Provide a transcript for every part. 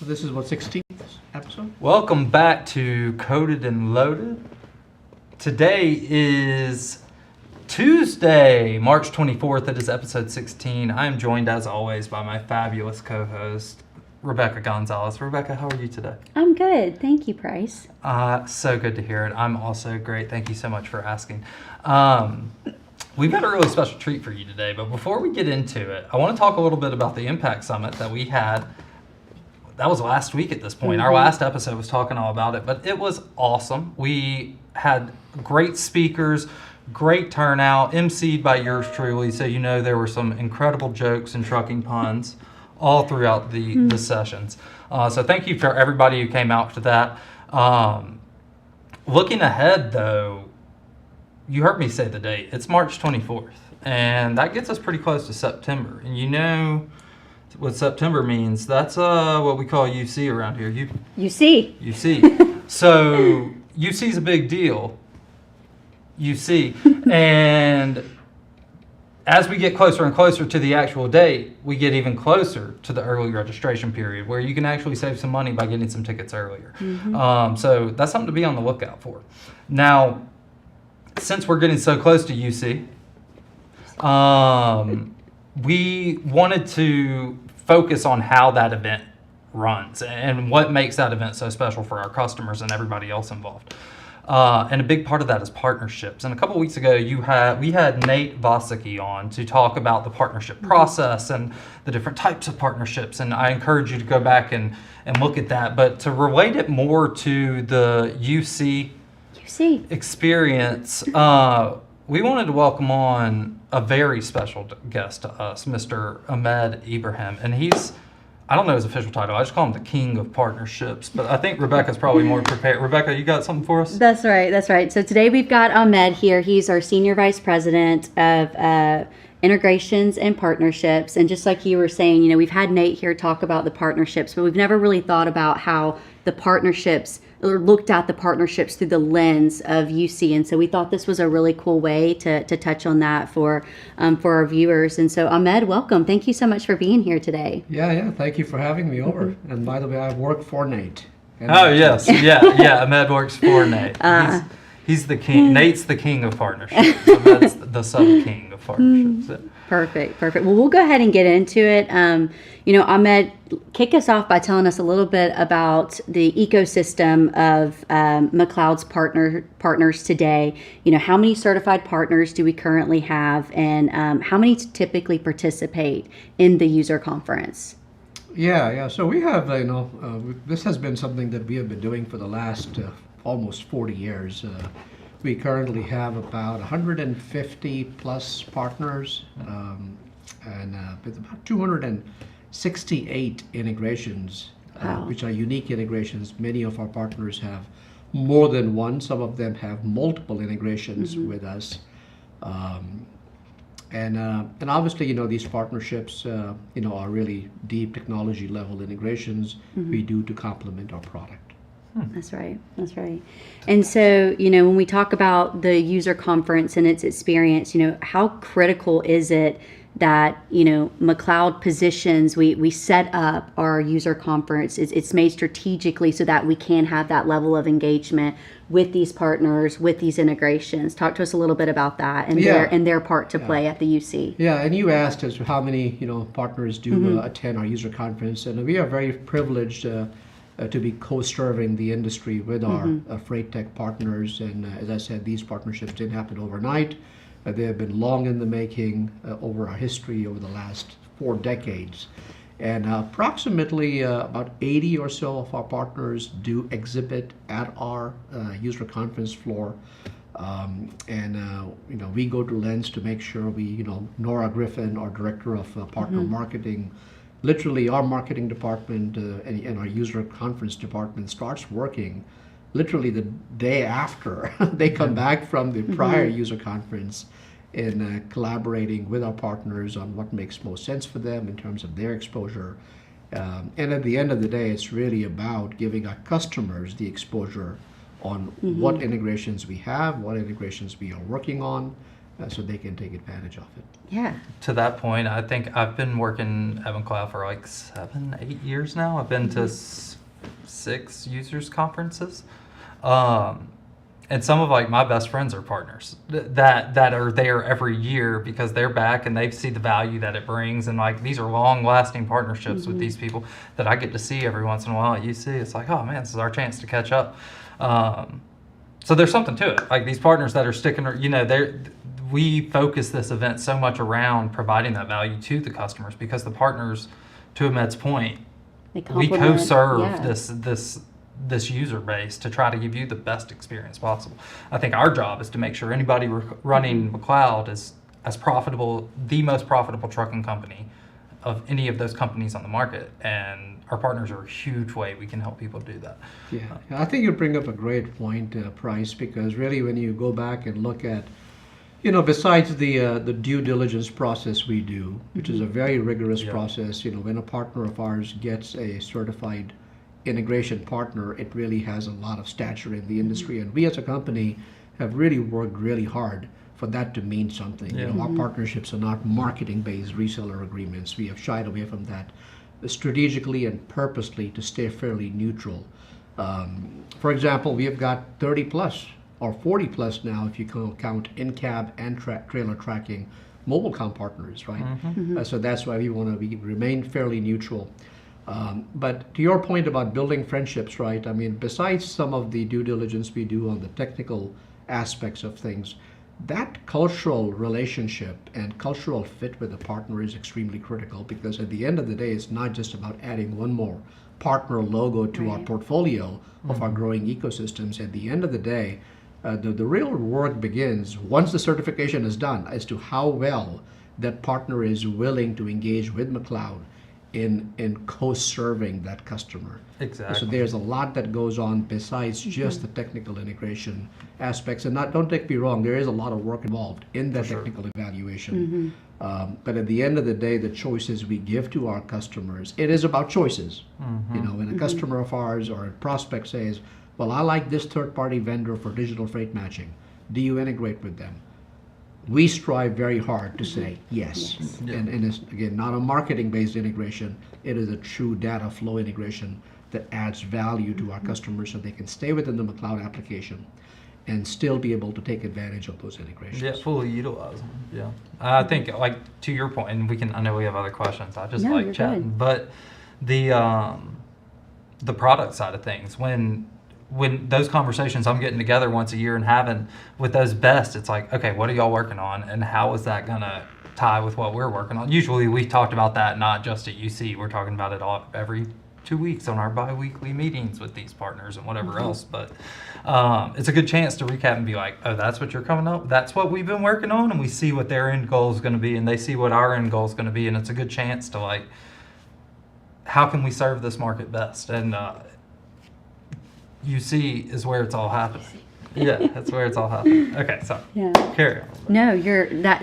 So this is what 16th episode? Welcome back to Coded and Loaded. Today is Tuesday, March 24th. It is episode 16. I am joined as always by my fabulous co-host, Rebecca Gonzalez. Rebecca, how are you today? I'm good. Thank you, Price. So good to hear it. I'm also great. Thank you so much for asking. We've got a really special treat for you today, but before we get into it, I want to talk a little bit about the Impact Summit that we had. That was last week at this point. Our last episode was talking all about it, but it was awesome. We had great speakers, great turnout, emceed by yours truly, so you know there were some incredible jokes and trucking puns all throughout the sessions. So thank you for everybody who came out to that. Looking ahead, though, you heard me say the date. It's March 24th, and that gets us pretty close to September. And you know what September means. That's what we call UC around here. UC. UC. So UC is a big deal. UC. And as we get closer and closer to the actual date, we get even closer to the early registration period where you can actually save some money by getting some tickets earlier. So that's something to be on the lookout for. Now, since we're getting so close to UC, we wanted to focus on how that event runs and what makes that event so special for our customers and everybody else involved. And a big part of that is partnerships. And a couple weeks ago, we had Nate Vosicki on to talk about the partnership process and the different types of partnerships. And I encourage you to go back and look at that. But to relate it more to the UC experience, we wanted to welcome on a very special guest to us, Mr. Ahmed Ibrahim. And I don't know his official title. I just call him the King of Partnerships. But I think Rebecca's probably more prepared. Rebecca, you got something for us? That's right. So today we've got Ahmed here. He's our Senior Vice President of Integrations and Partnerships. And just like you were saying, we've had Nate here talk about the partnerships, but we've never really thought about how the partnerships or looked at the partnerships through the lens of UC. And so we thought this was a really cool way to touch on that for our viewers. And so Ahmed, welcome. Thank you so much for being here today. Yeah. Thank you for having me over. And by the way, I work for Nate. Yes. Yeah. Ahmed works for Nate. He's the king. Nate's the king of partnerships. Ahmed's the sub-king of partnerships. Perfect. Well, we'll go ahead and get into it. Ahmed, kick us off by telling us a little bit about the ecosystem of McLeod's partners today. How many certified partners do we currently have, and how many typically participate in the user conference? Yeah. So we have, this has been something that we have been doing for the last almost 40 years. We currently have about 150 plus partners and with about 268 integrations, which are unique integrations. Many of our partners have more than one. Some of them have multiple integrations with us. And obviously, these partnerships, are really deep technology level integrations we do to complement our product. That's right. And so, when we talk about the user conference and its experience, how critical is it that, McLeod positions, we set up our user conference, it's made strategically so that we can have that level of engagement with these partners, with these integrations. Talk to us a little bit about that and their part to play at the UC. Yeah, and you asked us how many, partners do attend our user conference, and we are very privileged to be co-serving the industry with our Freight Tech partners. And as I said, these partnerships didn't happen overnight. They have been long in the making over our history over the last 4 decades. And approximately about 80 or so of our partners do exhibit at our user conference floor. We go to Lens to make sure we, Nora Griffin, our Director of Partner Marketing, literally our marketing department and our user conference department starts working literally the day after they come back from the prior user conference in collaborating with our partners on what makes most sense for them in terms of their exposure. And at the end of the day, it's really about giving our customers the exposure on what integrations we have, what integrations we are working on, so they can take advantage of it. Yeah. To that point, I think I've been working at McLeod for like 7-8 years now. I've been to 6 users conferences. And some of like my best friends are partners that are there every year because they're back and they see the value that it brings. And like these are long lasting partnerships with these people that I get to see every once in a while at UC. It's like, oh man, this is our chance to catch up. So there's something to it. Like these partners that are sticking, we focus this event so much around providing that value to the customers because the partners, to Ahmed's point, They we complement, co-serve yeah. this user base to try to give you the best experience possible. I think our job is to make sure anybody running McLeod is as profitable, the most profitable trucking company of any of those companies on the market. And our partners are a huge way we can help people do that. Yeah, I think you bring up a great point, Price, because really when you go back and look at, besides the due diligence process we do, which is a very rigorous Yeah. process, when a partner of ours gets a certified integration partner, it really has a lot of stature in the industry. And we as a company have really worked really hard for that to mean something. Yeah. Our partnerships are not marketing-based reseller agreements. We have shied away from that strategically and purposely to stay fairly neutral. For example, we have got 30 plus or 40 plus now, if you count in-cab and trailer tracking mobile com partners, right? So that's why we want to remain fairly neutral. But to your point about building friendships, right? I mean, besides some of the due diligence we do on the technical aspects of things, that cultural relationship and cultural fit with the partner is extremely critical because at the end of the day, it's not just about adding one more partner logo to our portfolio of our growing ecosystems. At the end of the day, the real work begins once the certification is done as to how well that partner is willing to engage with McLeod in co-serving that customer. Exactly. So there's a lot that goes on besides just the technical integration aspects. And don't take me wrong, there is a lot of work involved in that technical evaluation. But at the end of the day, the choices we give to our customers, it is about choices. When a customer of ours or a prospect says, well, I like this third-party vendor for digital freight matching. Do you integrate with them? We strive very hard to say yes. And it's, again, not a marketing-based integration. It is a true data flow integration that adds value to our customers so they can stay within the McLeod application and still be able to take advantage of those integrations. Yeah, fully utilize them. Yeah, I think like to your point, and I know we have other questions. I just No, like you're chatting, good. but the product side of things, when those conversations I'm getting together once a year and having with those best, it's like, okay, what are y'all working on, and how is that gonna tie with what we're working on? Usually we talked about that not just at UC. We're talking about it every 2 weeks on our bi-weekly meetings with these partners and whatever else. But it's a good chance to recap and be like, oh, that's what you're coming up. That's what we've been working on, and we see what their end goal is going to be, and they see what our end goal is going to be, and it's a good chance to like, how can we serve this market best? And UC is where it's all happening. Yeah, that's where it's all happening. Okay, so carry on. No,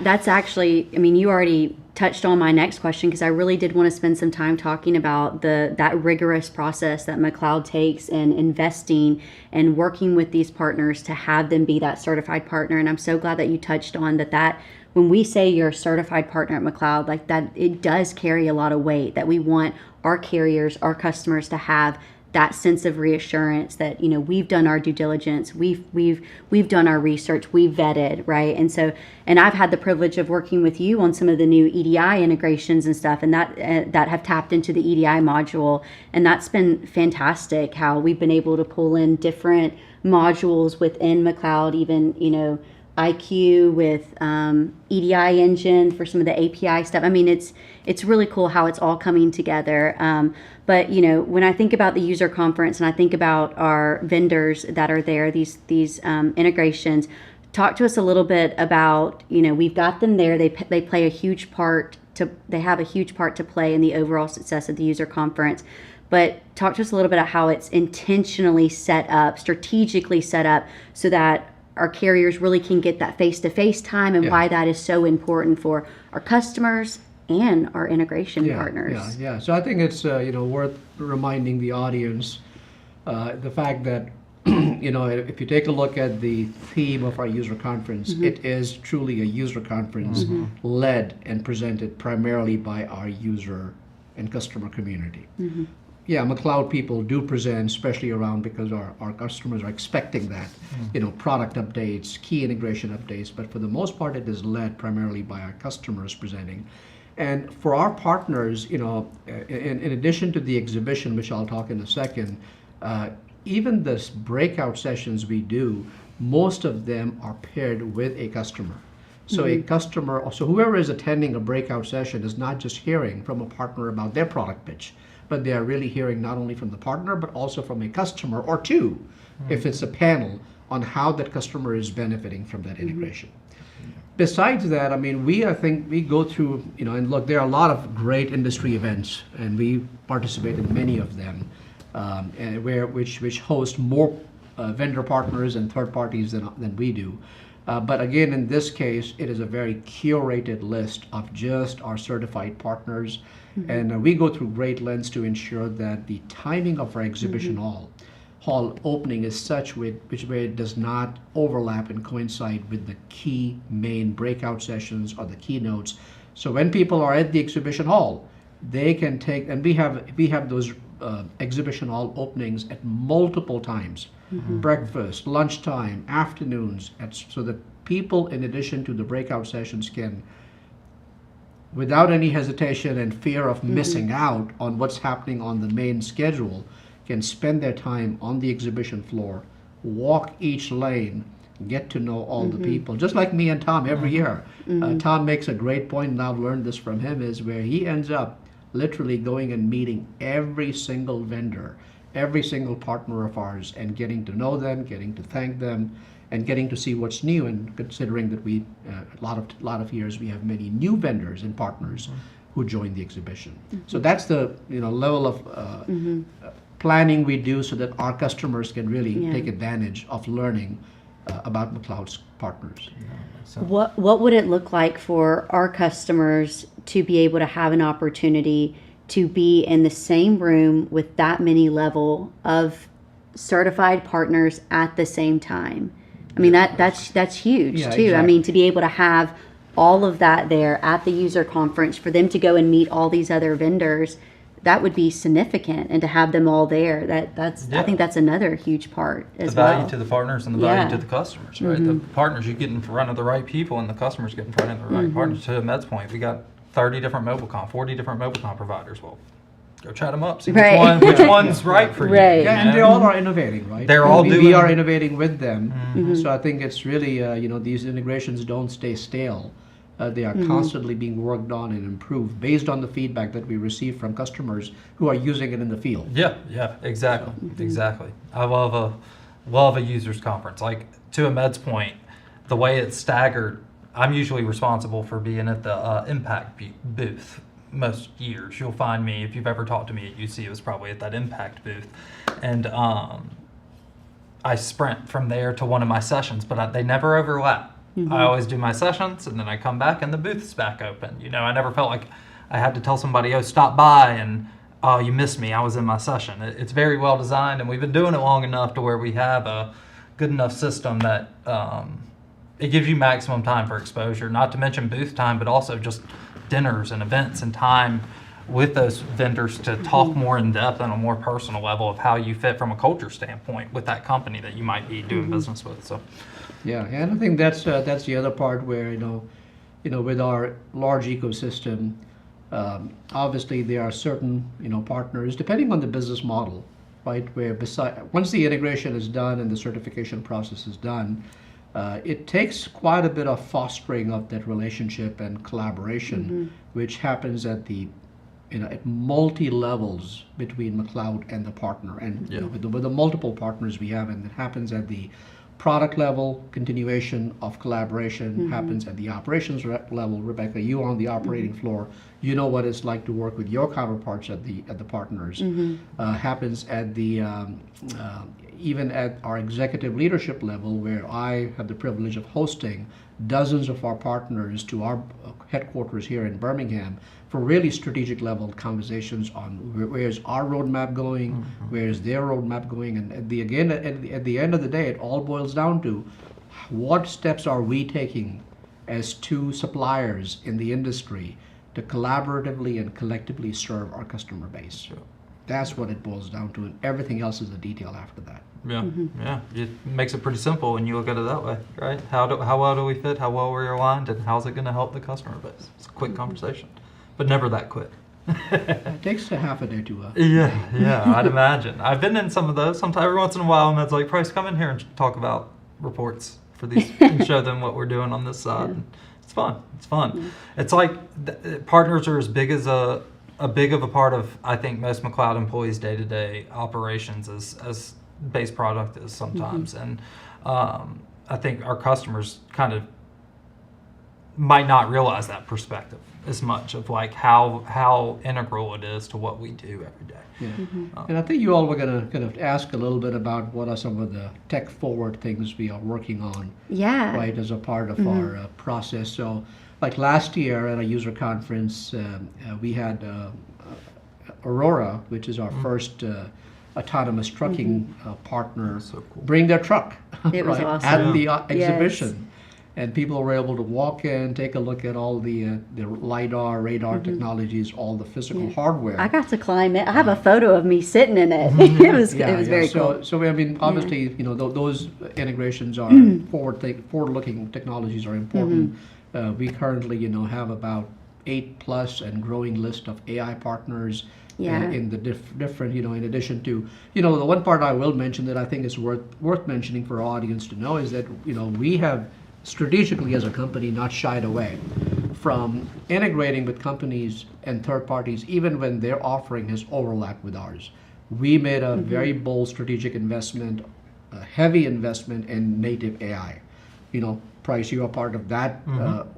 that's actually, I mean, you already touched on my next question because I really did want to spend some time talking about that rigorous process that McLeod takes in investing and working with these partners to have them be that certified partner. And I'm so glad that you touched on that when we say you're a certified partner at McLeod, like that, it does carry a lot of weight, that we want our carriers, our customers to have that sense of reassurance that, you know, we've done our due diligence, we've done our research, we've vetted, right? And I've had the privilege of working with you on some of the new EDI integrations and stuff, and that have tapped into the EDI module, and that's been fantastic. How we've been able to pull in different modules within McLeod, even, you know, IQ with EDI engine for some of the API stuff. I mean, it's really cool how it's all coming together. But you know, when I think about the user conference and I think about our vendors that are there, these integrations, talk to us a little bit about, you know, we've got them there. They play a huge part they have a huge part to play in the overall success of the user conference. But talk to us a little bit about how it's intentionally set up, strategically set up, so that our carriers really can get that face-to-face time, and why that is so important for our customers and our integration partners. Yeah. So I think it's worth reminding the audience the fact that if you take a look at the theme of our user conference, it is truly a user conference led and presented primarily by our user and customer community. Yeah, McLeod people do present, especially around because our customers are expecting that, product updates, key integration updates, but for the most part, it is led primarily by our customers presenting. And for our partners, in addition to the exhibition, which I'll talk in a second, even the breakout sessions we do, most of them are paired with a customer. So a customer, so whoever is attending a breakout session is not just hearing from a partner about their product pitch, but they are really hearing not only from the partner, but also from a customer or two, if it's a panel, on how that customer is benefiting from that integration. Besides that, I think we go through, and look, there are a lot of great industry events, and we participate in many of them, and which host more vendor partners and third parties than we do. But again, in this case, it is a very curated list of just our certified partners, and we go through great lengths to ensure that the timing of our exhibition hall opening is such where it does not overlap and coincide with the key main breakout sessions or the keynotes. So when people are at the exhibition hall, they can take, and we have those exhibition hall openings at multiple times, breakfast, lunchtime, afternoons, so that people, in addition to the breakout sessions, can, without any hesitation and fear of missing out on what's happening on the main schedule, can spend their time on the exhibition floor, walk each lane, get to know all the people. Just like me and Tom every year. Tom makes a great point, and I've learned this from him, is where he ends up literally going and meeting every single vendor, every single partner of ours, and getting to know them, getting to thank them, and getting to see what's new. And considering that we, a lot of years, we have many new vendors and partners who join the exhibition. So that's the level of planning we do so that our customers can really take advantage of learning about McLeod's partners. What would it look like for our customers to be able to have an opportunity to be in the same room with that many level of certified partners at the same time? That's huge too. Exactly. To be able to have all of that there at the user conference, for them to go and meet all these other vendors, that would be significant, and to have them all there, I think that's another huge part as well. The value to the partners and the value to the customers, right? The partners, you get in front of the right people, and the customers get in front of the right partners. To Med's point, we got 30 different MobileCom, 40 different MobileCom providers. Well, go chat them up, see which one's right for you. Right. Yeah, and they all are innovating, right? They're all doing. We are innovating with them. So I think it's really, these integrations don't stay stale. They are constantly being worked on and improved based on the feedback that we receive from customers who are using it in the field. Yeah, exactly, exactly. I love a users conference. Like, to Ahmed's point, the way it's staggered, I'm usually responsible for being at the Impact booth. Most years you'll find me, if you've ever talked to me at UC, it was probably at that Impact booth, and I sprint from there to one of my sessions, but they never overlap. I always do my sessions, and then I come back and the booth's back open. I never felt like I had to tell somebody, oh, stop by, and oh, you missed me, I was in my session. It's very well designed, and we've been doing it long enough to where we have a good enough system that it gives you maximum time for exposure, not to mention booth time, but also just dinners and events and time with those vendors to talk more in depth on a more personal level of how you fit from a culture standpoint with that company that you might be doing business with. So, yeah, and I think that's the other part where with our large ecosystem, obviously there are certain partners depending on the business model, right? Where once the integration is done and the certification process is done, it takes quite a bit of fostering of that relationship and collaboration, which happens at at multi levels between McLeod and the partner, and with the multiple partners we have, and it happens at the product level. Continuation of collaboration happens at the operations level. Rebecca, you are on the operating floor. You know what it's like to work with your counterparts at the partners. Happens at the even at our executive leadership level, where I have the privilege of hosting dozens of our partners to our headquarters here in Birmingham for really strategic level conversations on where's our roadmap going, where's their roadmap going, and at the end of the day, it all boils down to what steps are we taking as two suppliers in the industry to collaboratively and collectively serve our customer base. Sure. That's what it boils down to, and everything else is a detail after that. Yeah, yeah. It makes it pretty simple when you look at it that way, right? How well do we fit? How well we're aligned, and how's it going to help the customer base? It's a quick conversation, but never that quick. It takes a half a day to. Yeah, I'd imagine. I've been in some of those. Sometimes every once in a while, Med's like, "Price, come in here and talk about reports for these, and show them what we're doing on this side." And it's fun. It's fun. It's like partners are as big as a big of a part of, I think, most McLeod employees' day-to-day operations as base product is sometimes. And I think our customers kind of might not realize that perspective as much of like how integral it is to what we do every day. Yeah. And I think you all were going to kind of ask a little bit about what are some of the tech-forward things we are working on, Yeah. right, as a part of our process. So, like last year at a user conference, we had Aurora, which is our first autonomous trucking partner, So cool. bring their truck It was right, awesome. at the Yes. exhibition. And people were able to walk in, take a look at all the LiDAR, radar technologies, all the physical hardware. I got to climb it. I have a photo of me sitting in it. It was very cool. So I mean, obviously, you know, those integrations are forward-looking technologies are important. We currently, you know, have about 8+ and growing list of AI partners in the different, you know, in addition to, you know, the one part I will mention that I think is worth mentioning for our audience to know is that, you know, we have strategically as a company not shied away from integrating with companies and third parties even when their offering has overlapped with ours. We made a very bold strategic investment, a heavy investment in native AI. You know, Price, you are part of that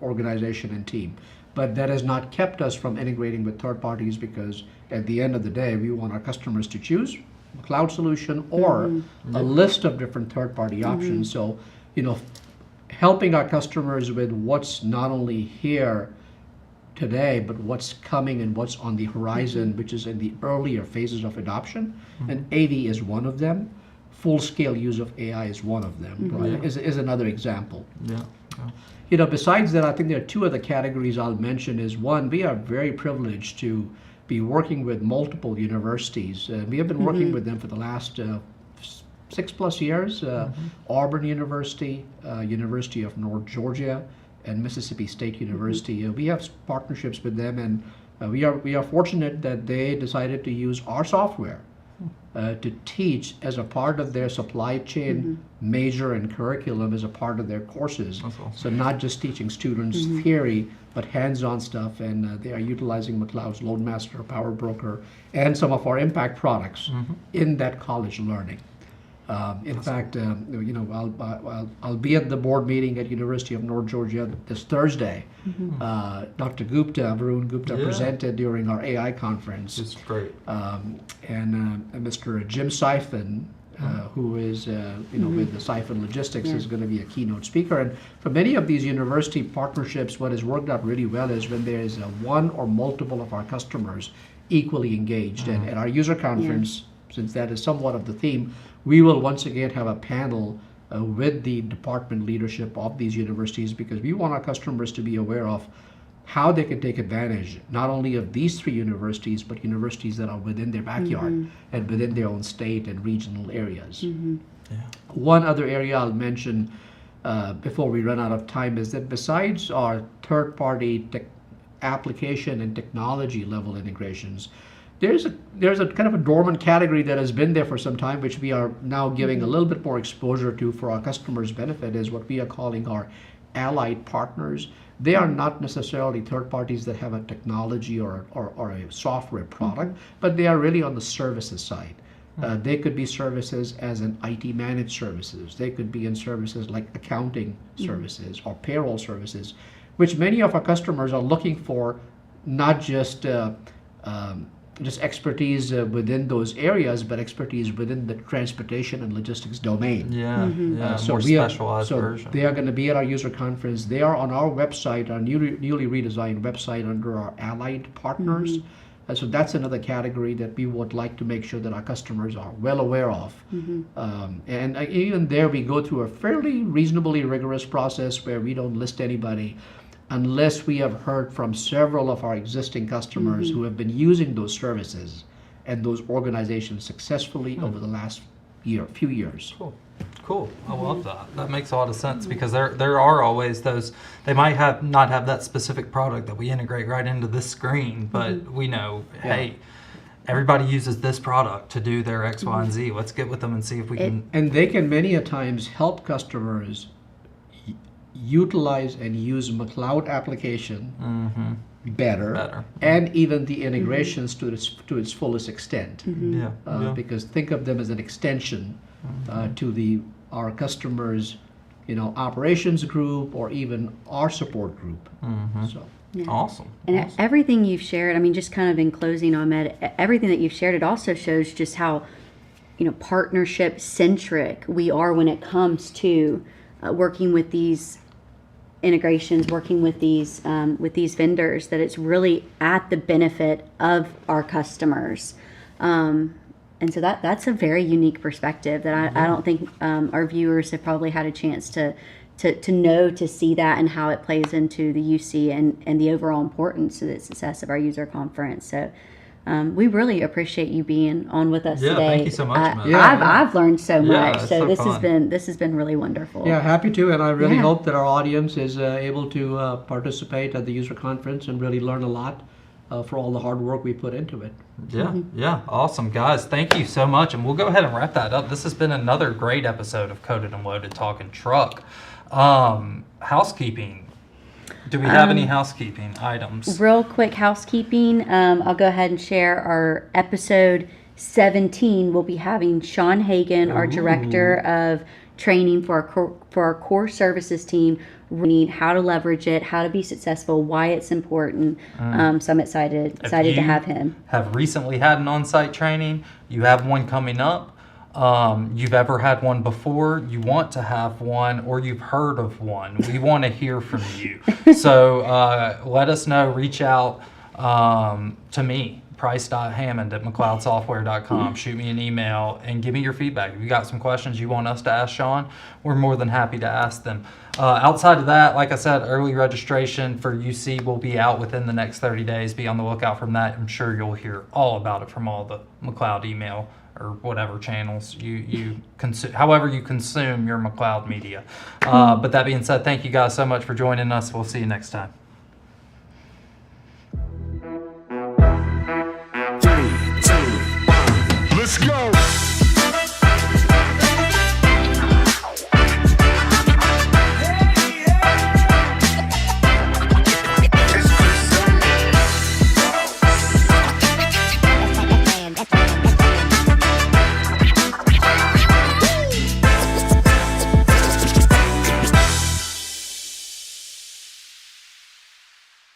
organization and team. But that has not kept us from integrating with third parties because at the end of the day, we want our customers to choose a cloud solution or a list of different third-party options. So, you know, helping our customers with what's not only here today, but what's coming and what's on the horizon, which is in the earlier phases of adoption. And AV is one of them. Full-scale use of AI is one of them, right? Is another example. Yeah. You know, besides that, I think there are two other categories I'll mention. Is one, we are very privileged to be working with multiple universities. We have been working with them for the last 6+ years. Auburn University, University of North Georgia, and Mississippi State University. We have partnerships with them, and we are fortunate that they decided to use our software to teach as a part of their supply chain major and curriculum as a part of their courses. That's awesome. So not just teaching students theory, but hands-on stuff, and they are utilizing McLeod's LoadMaster, PowerBroker, and some of our impact products in that college learning. In fact, you know, I'll be at the board meeting at University of North Georgia this Thursday. Dr. Gupta, Varun Gupta, presented during our AI conference. It's great. And Mr. Jim Siphon, who is, you know, with the Siphon Logistics, is going to be a keynote speaker. And for many of these university partnerships, what has worked out really well is when there is one or multiple of our customers equally engaged. And at our user conference, since that is somewhat of the theme, we will once again have a panel with the department leadership of these universities because we want our customers to be aware of how they can take advantage not only of these 3 universities, but universities that are within their backyard and within their own state and regional areas. One other area I'll mention before we run out of time is that besides our third-party application and technology level integrations, there's a kind of a dormant category that has been there for some time, which we are now giving a little bit more exposure to for our customers' benefit, is what we are calling our allied partners. They are not necessarily third parties that have a technology or a software product, but they are really on the services side. They could be services as an IT managed services. They could be in services like accounting services or payroll services, which many of our customers are looking for, not just just expertise within those areas, but expertise within the transportation and logistics domain. Yeah, yeah, So more we are- specialized so version. they are going to be at our user conference. They are on our website, our newly redesigned website under our allied partners. So that's another category that we would like to make sure that our customers are well aware of. And even there, we go through a fairly reasonably rigorous process where we don't list anybody unless we have heard from several of our existing customers who have been using those services and those organizations successfully over the last few years. Cool. I love that. That makes a lot of sense because there are always those. They might not have that specific product that we integrate right into this screen, but we know, hey, everybody uses this product to do their X, Y, and Z. Let's get with them and see if we can. And they can many a times help customers utilize and use McLeod application better, and even the integrations to its fullest extent. Yeah. Because think of them as an extension to our customers, operations group or even our support group. So. Yeah. Awesome. And everything you've shared, I mean, just kind of in closing, Ahmed, everything that you've shared, it also shows just how, partnership centric we are when it comes to working with these integrations, working with these vendors, that it's really at the benefit of our customers. And so that's a very unique perspective that I don't think our viewers have probably had a chance to know, to see that and how it plays into the UC and the overall importance to the success of our user conference. So we really appreciate you being on with us today. Thank you so much, man. I've learned so much. it's So so this fun. has been really wonderful. Yeah, happy to, and I really Yeah. hope that our audience is able to participate at the user conference and really learn a lot for all the hard work we put into it. Yeah, awesome, guys. Thank you so much, and we'll go ahead and wrap that up. This has been another great episode of Coded and Loaded Talking Truck. Housekeeping. Do we have any housekeeping items? Real quick housekeeping. I'll go ahead and share our episode 17. We'll be having Sean Hagan, our director of training for our core services team. We need how to leverage it, how to be successful, why it's important. So I'm excited to have him. Have recently had an on-site training, you have one coming up, you've ever had one before, you want to have one, or you've heard of one, we want to hear from you. So let us know, reach out to me, price.hammond@mcleodsoftware.com. Shoot me an email and give me your feedback. If you got some questions you want us to ask Sean, we're more than happy to ask them. Outside of that, like I said, early registration for UC will be out within the next 30 days. Be on the lookout from that. I'm sure you'll hear all about it from all the McLeod email or whatever channels you consume, however you consume your McLeod media. But that being said, thank you guys so much for joining us. We'll see you next time.